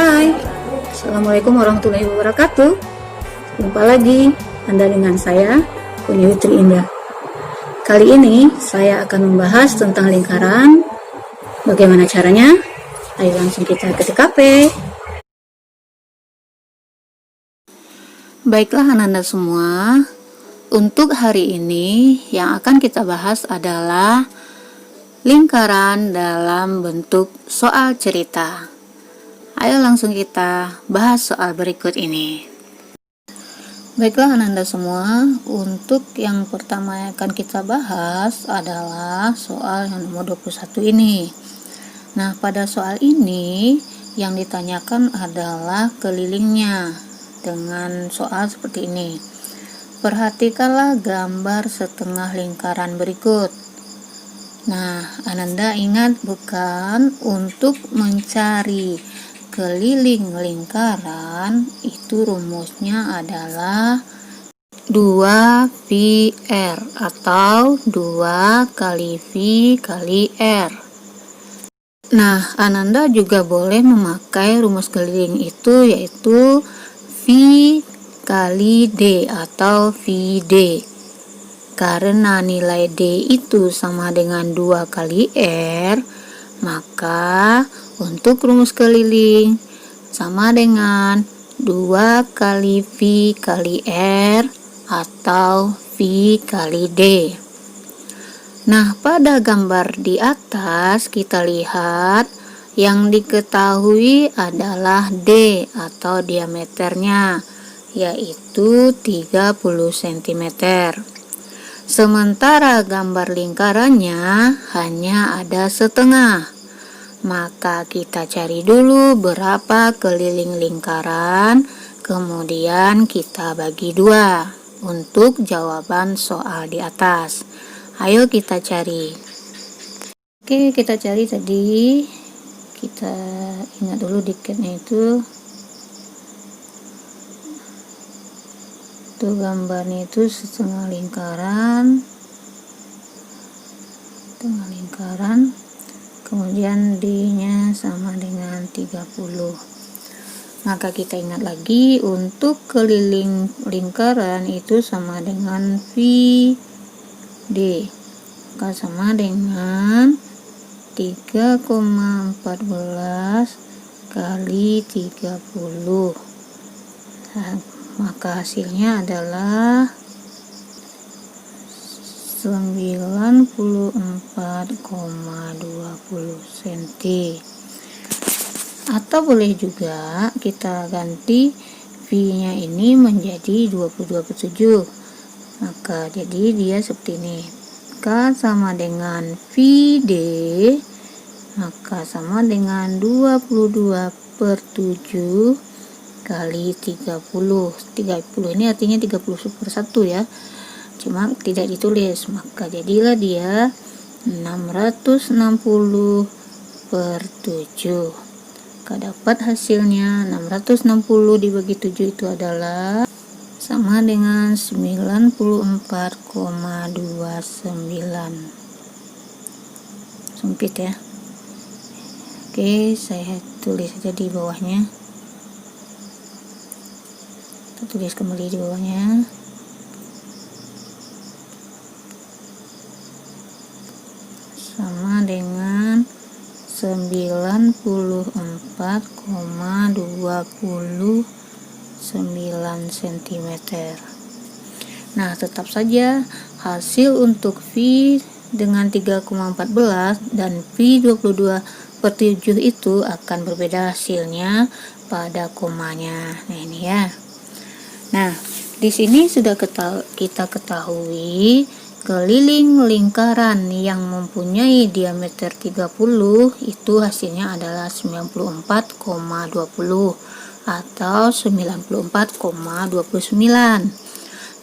Hai, Assalamualaikum warahmatullahi wabarakatuh. Jumpa lagi Anda dengan saya, Kuniyutri Indah. Kali ini saya akan membahas tentang lingkaran. Bagaimana caranya? Ayo langsung kita ke TKP. Baiklah anak-anak semua, untuk hari ini yang akan kita bahas adalah lingkaran dalam bentuk soal cerita. Ayo langsung kita bahas soal berikut ini. Baiklah anak-anak semua, untuk yang pertama yang akan kita bahas adalah soal yang nomor 21 ini. Nah, pada soal ini yang ditanyakan adalah kelilingnya dengan soal seperti ini. Perhatikanlah gambar setengah lingkaran berikut. Nah, Ananda ingat bukan untuk mencari keliling lingkaran itu rumusnya adalah 2πr atau 2 kali V kali R. Nah, Ananda juga boleh memakai rumus keliling itu yaitu V kali D atau VD. Karena nilai D itu sama dengan 2 kali R, maka untuk rumus keliling sama dengan 2 kali V kali R atau V kali D. Nah, pada gambar di atas kita lihat yang diketahui adalah D atau diameternya, yaitu 30 cm. Sementara gambar lingkarannya hanya ada setengah. Maka kita cari dulu berapa keliling lingkaran, kemudian kita bagi 2 untuk jawaban soal di atas. Ayo kita cari. Oke, kita cari tadi. Kita ingat dulu dikitnya itu. Tuh gambarnya itu setengah lingkaran, kemudian D-nya sama dengan 30. Maka kita ingat lagi untuk keliling lingkaran itu sama dengan VD, maka sama dengan 3,14 kali 30. Nah, maka hasilnya adalah 94,20 cm. Atau boleh juga kita ganti V-nya ini menjadi 22/7. Maka jadi dia seperti ini. Maka sama dengan VD, maka sama dengan 22/7 kali 30. 30 ini artinya 30/1 ya. Cuma tidak ditulis, maka jadilah dia 660/7. Maka dapat hasilnya 660 dibagi 7 itu adalah sama dengan 94,29. Sempit ya. Oke, saya tulis saja di bawahnya. Kita tulis kembali di bawahnya. Sama dengan 94,29 cm. Nah, tetap saja hasil untuk V dengan 3,14 dan V 22/7 itu akan berbeda hasilnya pada komanya. Nah, ini ya. Nah, di sini sudah kita ketahui keliling lingkaran yang mempunyai diameter 30 itu hasilnya adalah 94,20 atau 94,29.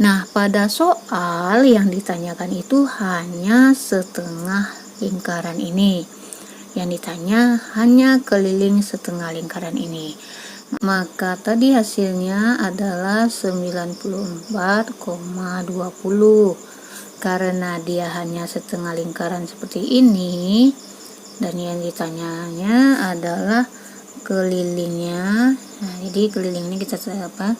Nah, pada soal yang ditanyakan itu hanya setengah lingkaran ini. Yang ditanya hanya keliling setengah lingkaran ini. Maka tadi hasilnya adalah 94,20. Karena dia hanya setengah lingkaran seperti ini, dan yang ditanyanya adalah kelilingnya. Nah, jadi keliling ini kita cari apa?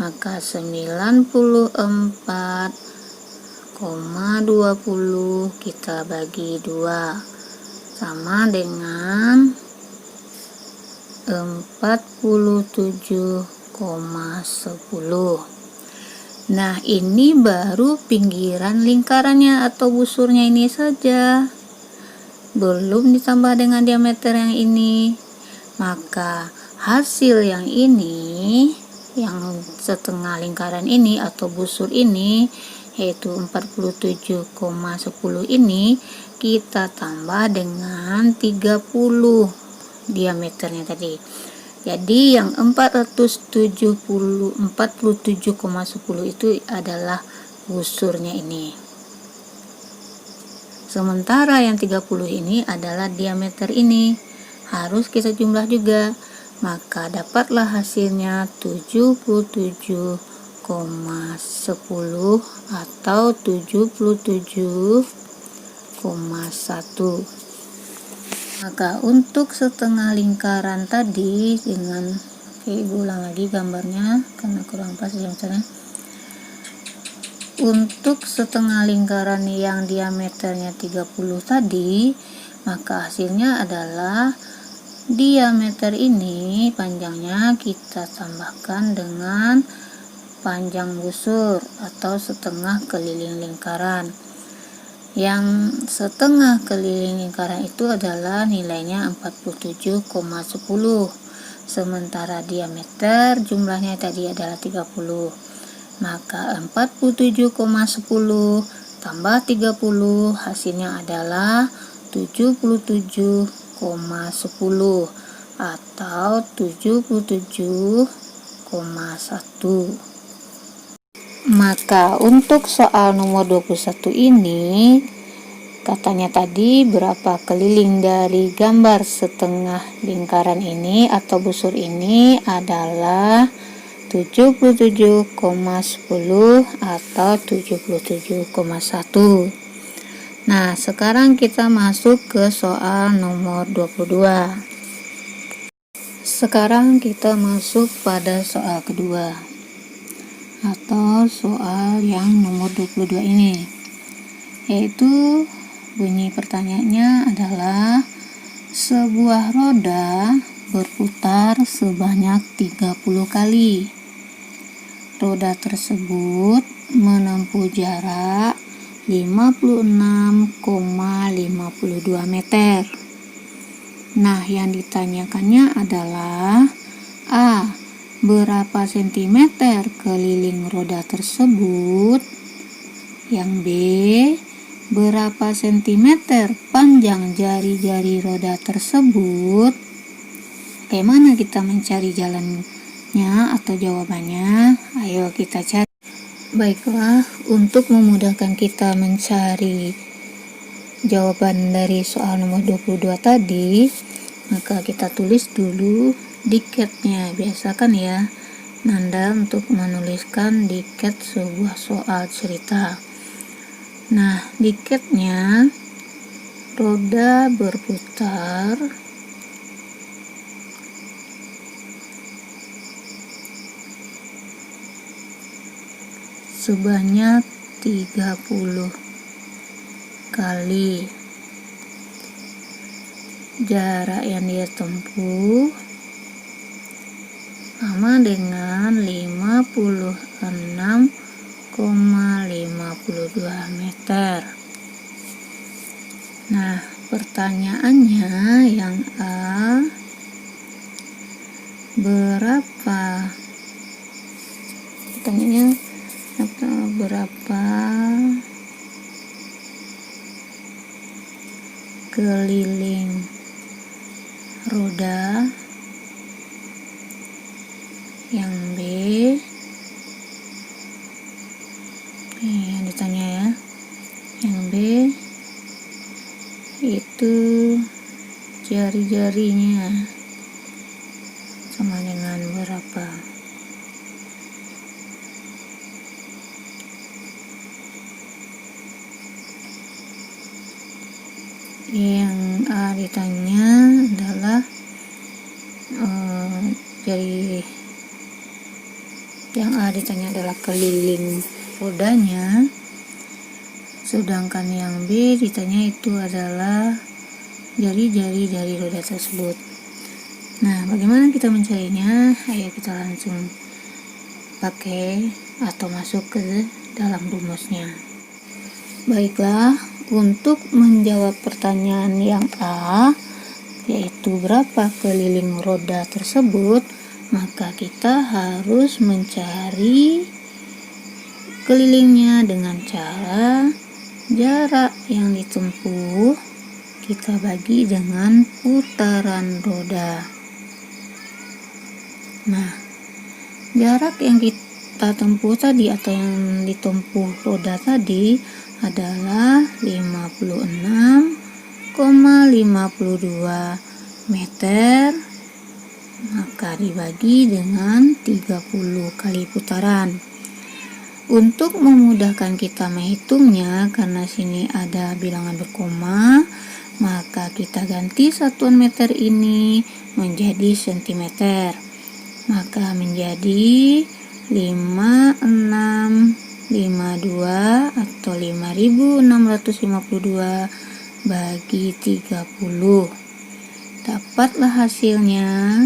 Maka 94,20 kita bagi 2 sama dengan 47,10. Nah, ini baru pinggiran lingkarannya atau busurnya ini saja, belum ditambah dengan diameter yang ini. Maka hasil yang ini, yang setengah lingkaran ini atau busur ini, yaitu 47,10 ini, kita tambah dengan 30 diameternya tadi. Jadi yang 47,10 itu adalah busurnya ini. Sementara yang 30 ini adalah diameter ini. Harus kita jumlah juga. Maka dapatlah hasilnya 77,10 atau 77,1. Maka untuk setengah lingkaran tadi, dengan ibu ulang lagi gambarnya karena kurang pas misalnya. Untuk setengah lingkaran yang diameternya 30 tadi, maka hasilnya adalah diameter ini, panjangnya kita tambahkan dengan panjang busur atau setengah keliling lingkaran. Yang setengah keliling lingkaran itu adalah nilainya 47,10, sementara diameter jumlahnya tadi adalah 30. Maka 47,10 tambah 30 hasilnya adalah 77,10 atau 77,1. Maka untuk soal nomor 21 ini, katanya tadi berapa keliling dari gambar setengah lingkaran ini atau busur ini adalah 77,10 atau 77,1. Nah, sekarang kita masuk ke soal nomor 22. Sekarang kita masuk pada soal kedua, atau soal yang nomor 22 ini, yaitu bunyi pertanyaannya adalah sebuah roda berputar sebanyak 30 kali. Roda tersebut menempuh jarak 56,52 meter. Nah, yang ditanyakannya adalah A. Berapa sentimeter keliling roda tersebut? Yang B. Berapa sentimeter panjang jari-jari roda tersebut? Bagaimana kita mencari jalannya atau jawabannya? Ayo kita cari. Baiklah, untuk memudahkan kita mencari jawaban dari soal nomor 22 tadi, maka kita tulis dulu diketnya. Biasakan ya Nanda untuk menuliskan diket sebuah soal cerita. Nah, diketnya roda berputar sebanyak 30 kali. Jarak yang dia tempuh sama dengan 56,52 meter. Nah, pertanyaannya yang A, berapa? Pertanyaannya berapa keliling roda? Yang B, yang ditanya ya, yang B itu jari-jarinya sama dengan berapa? Yang A ditanya adalah Jadi yang A ditanya adalah keliling rodanya, sedangkan yang B ditanya itu adalah jari-jari dari roda tersebut. Nah, bagaimana kita mencarinya? Ayo kita langsung pakai atau masuk ke dalam rumusnya. Baiklah, untuk menjawab pertanyaan yang A, yaitu berapa keliling roda tersebut, maka kita harus mencari kelilingnya dengan cara jarak yang ditempuh kita bagi dengan putaran roda. Nah, jarak yang kita tempuh tadi atau yang ditempuh roda tadi adalah 56,52 meter, maka dibagi dengan 30 kali putaran. Untuk memudahkan kita menghitungnya, karena sini ada bilangan berkoma, maka kita ganti satuan meter ini menjadi sentimeter, maka menjadi 5652 atau 5652 bagi 30. Dapatlah hasilnya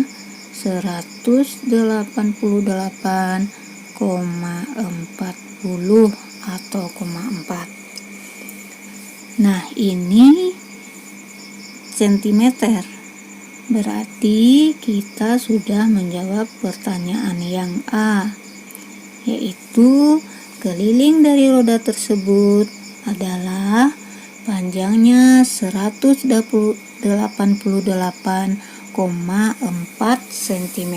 188,40 atau 4. Nah, ini sentimeter. Berarti kita sudah menjawab pertanyaan yang A, yaitu keliling dari roda tersebut adalah panjangnya 188,4 cm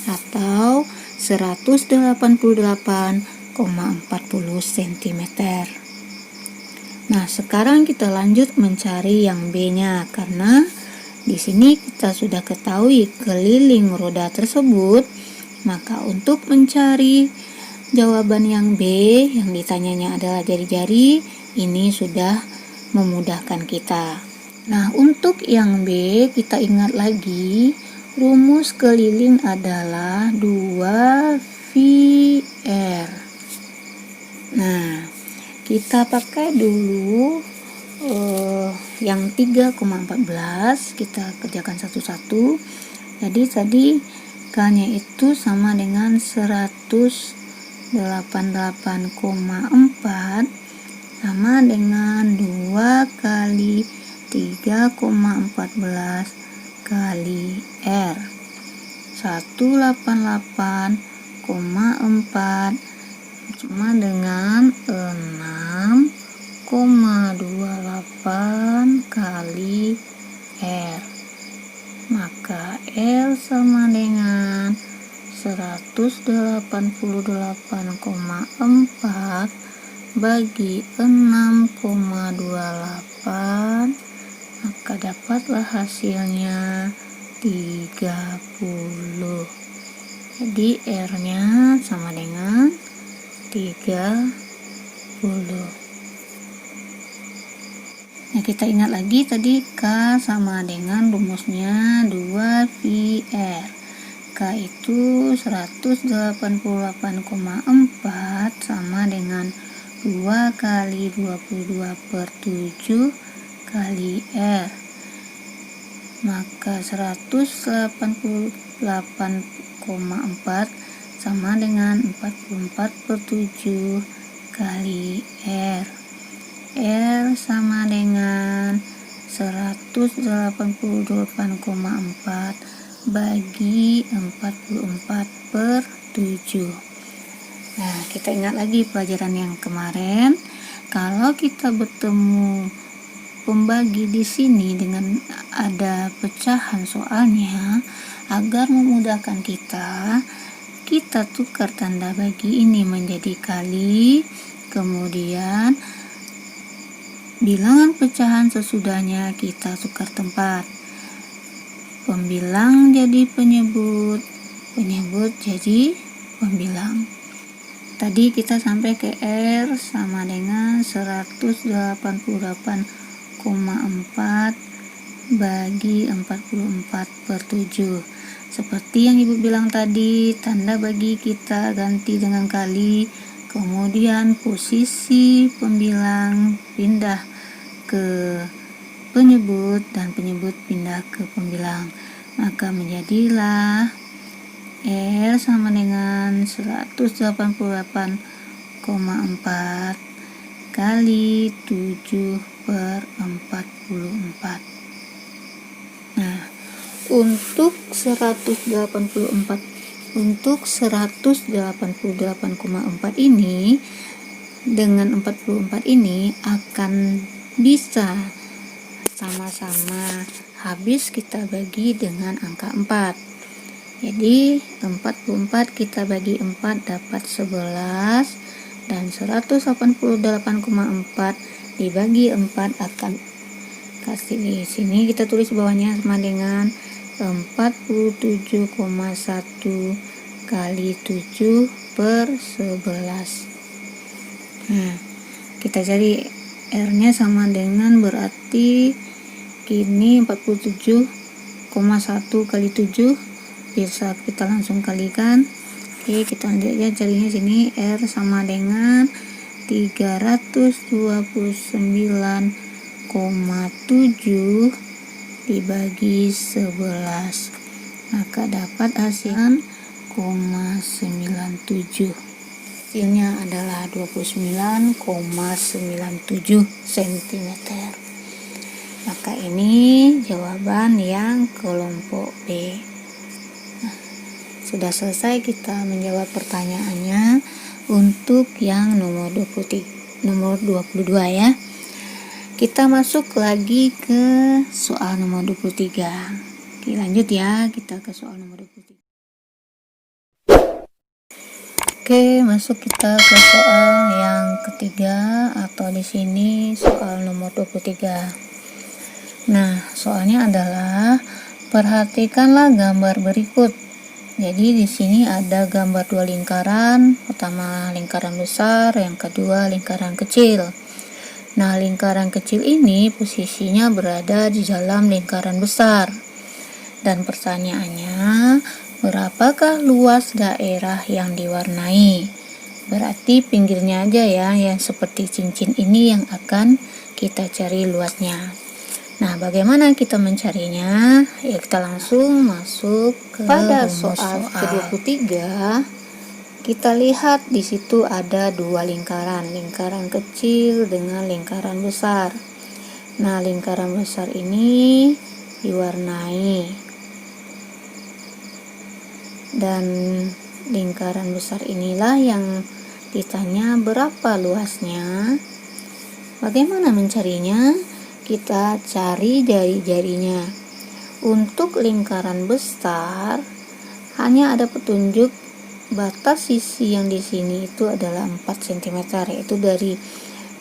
atau 188,40 cm. Nah, sekarang kita lanjut mencari yang B-nya, karena di sini kita sudah ketahui keliling roda tersebut, maka untuk mencari jawaban yang B yang ditanyanya adalah jari-jari, ini sudah memudahkan kita. Nah, untuk yang B kita ingat lagi, rumus keliling adalah 2VR. Nah, kita pakai dulu yang 3,14, kita kerjakan satu-satu. Jadi tadi K-nya itu sama dengan 188,4 sama dengan 2 kali 3,14 kali R. 188,4 sama dengan 6,28 kali R. Maka L sama dengan 188,4 bagi 6,28, maka dapatlah hasilnya 30. Jadi R-nya sama dengan 30. Nah, kita ingat lagi tadi K sama dengan rumusnya 2VR. K itu 188,4 sama dengan 2 kali 22/7 kali R. Maka 188,4 sama dengan 44/7 kali R. R sama dengan 188,4 bagi 44/7. Nah, kita ingat lagi pelajaran yang kemarin, kalau kita bertemu pembagi di sini dengan ada pecahan soalnya, agar memudahkan kita tukar tanda bagi ini menjadi kali, kemudian bilangan pecahan sesudahnya kita tukar tempat. Pembilang jadi penyebut, penyebut jadi pembilang. Tadi kita sampai ke R sama dengan 188,4 bagi 44/7. Seperti yang Ibu bilang tadi, tanda bagi kita ganti dengan kali, kemudian posisi pembilang pindah ke penyebut dan penyebut pindah ke pembilang. Maka menjadilah R sama dengan 188,4 kali 7/44. Nah, untuk 188,4 ini dengan 44 ini akan bisa sama-sama habis kita bagi dengan angka 4. Jadi 44 kita bagi 4 dapat 11, dan 188,4 dibagi 4 akan kasih di sini, kita tulis bawahnya sama dengan 47,1 kali 7/11. Nah, kita cari R-nya sama dengan, berarti kini 47,1 kali 7 bisa kita langsung kalikan. Oke, kita lanjut aja carinya sini. R sama dengan 329,7 dibagi 11, maka dapat hasil 0,97. Hasilnya adalah 29,97 cm. Maka ini jawaban yang kelompok B. Sudah selesai kita menjawab pertanyaannya untuk yang nomor 22 ya. Kita masuk lagi ke soal nomor 23. Oke, lanjut ya, kita ke soal nomor 23. Oke, masuk kita ke soal yang ketiga, atau di sini soal nomor 23. Nah, soalnya adalah perhatikanlah gambar berikut. Jadi di sini ada gambar dua lingkaran, pertama lingkaran besar, yang kedua lingkaran kecil. Nah, lingkaran kecil ini posisinya berada di dalam lingkaran besar. Dan pertanyaannya, berapakah luas daerah yang diwarnai? Berarti pinggirnya aja ya, yang seperti cincin ini yang akan kita cari luasnya. Nah, bagaimana kita mencarinya? Ya, kita langsung masuk ke pada soal ke-23. Kita lihat di situ ada dua lingkaran kecil dengan lingkaran besar. Nah, lingkaran besar ini diwarnai, dan lingkaran besar inilah yang ditanya berapa luasnya. Bagaimana mencarinya? Kita cari jari-jarinya. Untuk lingkaran besar hanya ada petunjuk batas sisi yang di sini itu adalah 4 cm, yaitu dari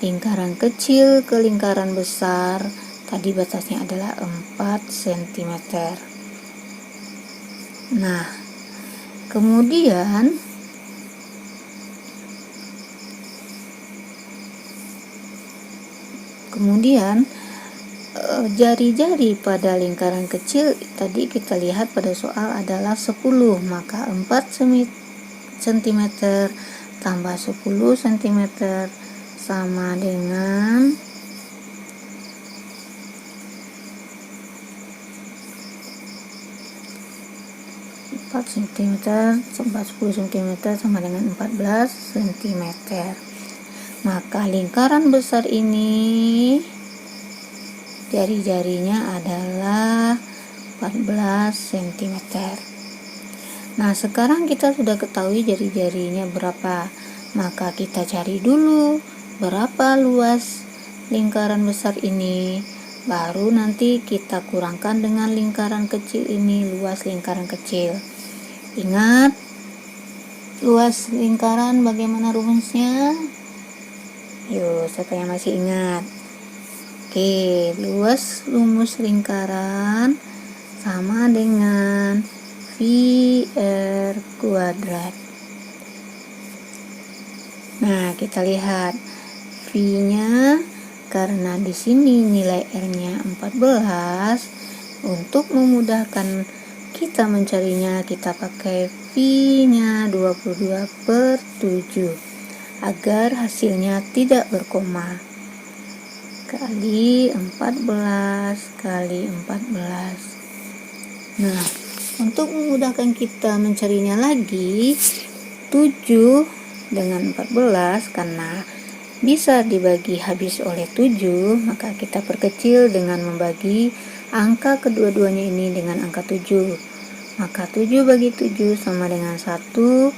lingkaran kecil ke lingkaran besar tadi batasnya adalah 4 cm. Nah, kemudian jari-jari pada lingkaran kecil tadi kita lihat pada soal adalah 10, maka 4 cm tambah 10 cm sama dengan 4 cm tambah 10 cm sama dengan 14 cm. Maka lingkaran besar ini jari-jarinya adalah 14 cm. Nah, sekarang kita sudah ketahui jari-jarinya berapa, maka kita cari dulu berapa luas lingkaran besar ini, baru nanti kita kurangkan dengan lingkaran kecil ini, luas lingkaran kecil. Ingat luas lingkaran bagaimana rumusnya? Yuk, siapa yang masih ingat? Oke, luas rumus lingkaran sama dengan VR kuadrat. Nah, kita lihat V-nya, karena di sini nilai R-nya 14, untuk memudahkan kita mencarinya, kita pakai V-nya 22/7 agar hasilnya tidak berkoma. Kali 14 kali 14. Nah, untuk memudahkan kita mencarinya lagi, 7 dengan 14 karena bisa dibagi habis oleh 7, maka kita perkecil dengan membagi angka kedua-duanya ini dengan angka 7. Maka 7 bagi 7 sama dengan 1,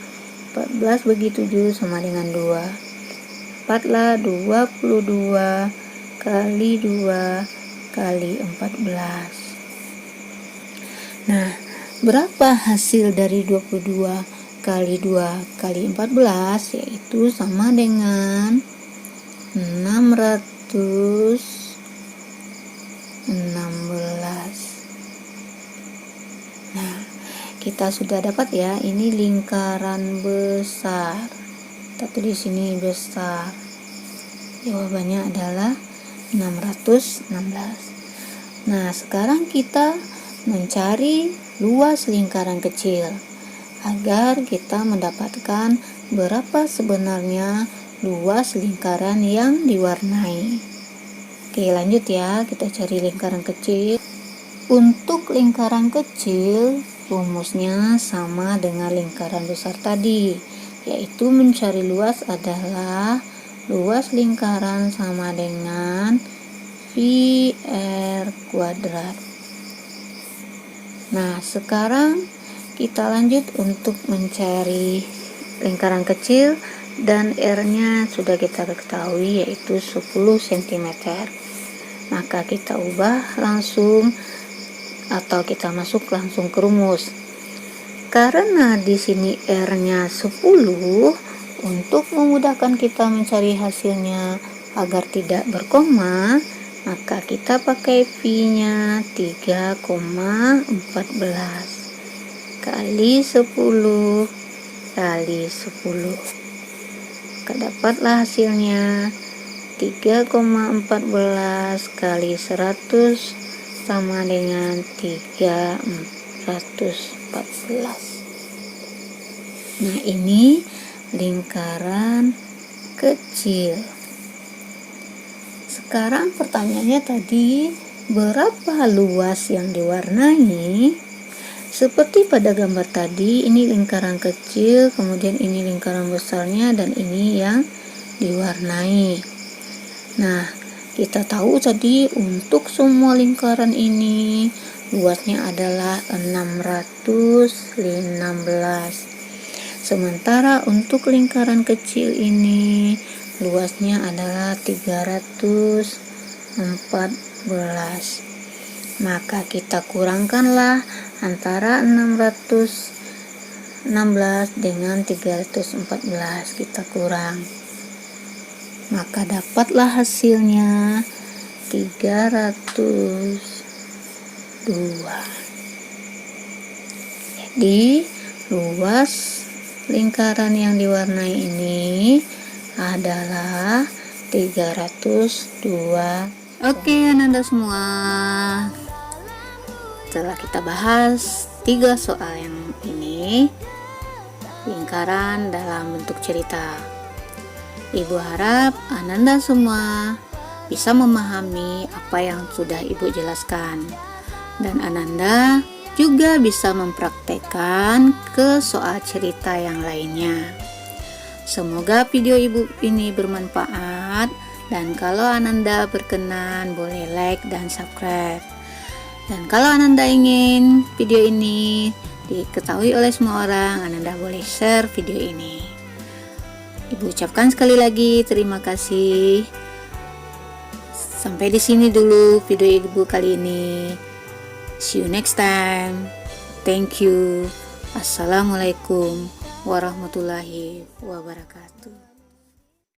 14 bagi 7 sama dengan 2. 4 lah 22 kali 2 kali 14. Nah, berapa hasil dari 22 kali 2 kali 14? Yaitu sama dengan 616. Nah, kita sudah dapat ya, ini lingkaran besar. Kita tulis sini besar. Jawabannya adalah 616. Nah, sekarang kita mencari luas lingkaran kecil agar kita mendapatkan berapa sebenarnya luas lingkaran yang diwarnai. Oke, lanjut ya, kita cari lingkaran kecil. Untuk lingkaran kecil, rumusnya sama dengan lingkaran besar tadi, yaitu mencari luas adalah luas lingkaran sama dengan VR kuadrat. Nah, sekarang kita lanjut untuk mencari lingkaran kecil dan R-nya sudah kita ketahui yaitu 10 cm. Maka kita ubah langsung atau kita masuk langsung ke rumus. Karena di sini R-nya 10, untuk memudahkan kita mencari hasilnya agar tidak berkoma, maka kita pakai V-nya 3,14 kali 10 kali 10. Maka dapatlah hasilnya 3,14 kali 100 sama dengan 314. Nah, ini lingkaran kecil. Sekarang pertanyaannya tadi, berapa luas yang diwarnai? Seperti pada gambar tadi, ini lingkaran kecil, kemudian ini lingkaran besarnya, dan ini yang diwarnai. Nah, kita tahu tadi untuk semua lingkaran ini luasnya adalah 616. Sementara untuk lingkaran kecil ini luasnya adalah 314. Maka kita kurangkanlah antara 616 dengan 314, kita kurang. Maka dapatlah hasilnya 302. Jadi luas lingkaran yang diwarnai ini adalah 302. Oke, Ananda semua, setelah kita bahas 3 soal yang ini, lingkaran dalam bentuk cerita, Ibu harap Ananda semua bisa memahami apa yang sudah Ibu jelaskan, dan Ananda juga bisa mempraktekkan ke soal cerita yang lainnya. Semoga video Ibu ini bermanfaat, dan kalau Ananda berkenan boleh like dan subscribe. Dan kalau Ananda ingin video ini diketahui oleh semua orang, Ananda boleh share video ini. Ibu ucapkan sekali lagi terima kasih. Sampai di sini dulu video Ibu kali ini. See you next time. Thank you. Assalamualaikum warahmatullahi wabarakatuh.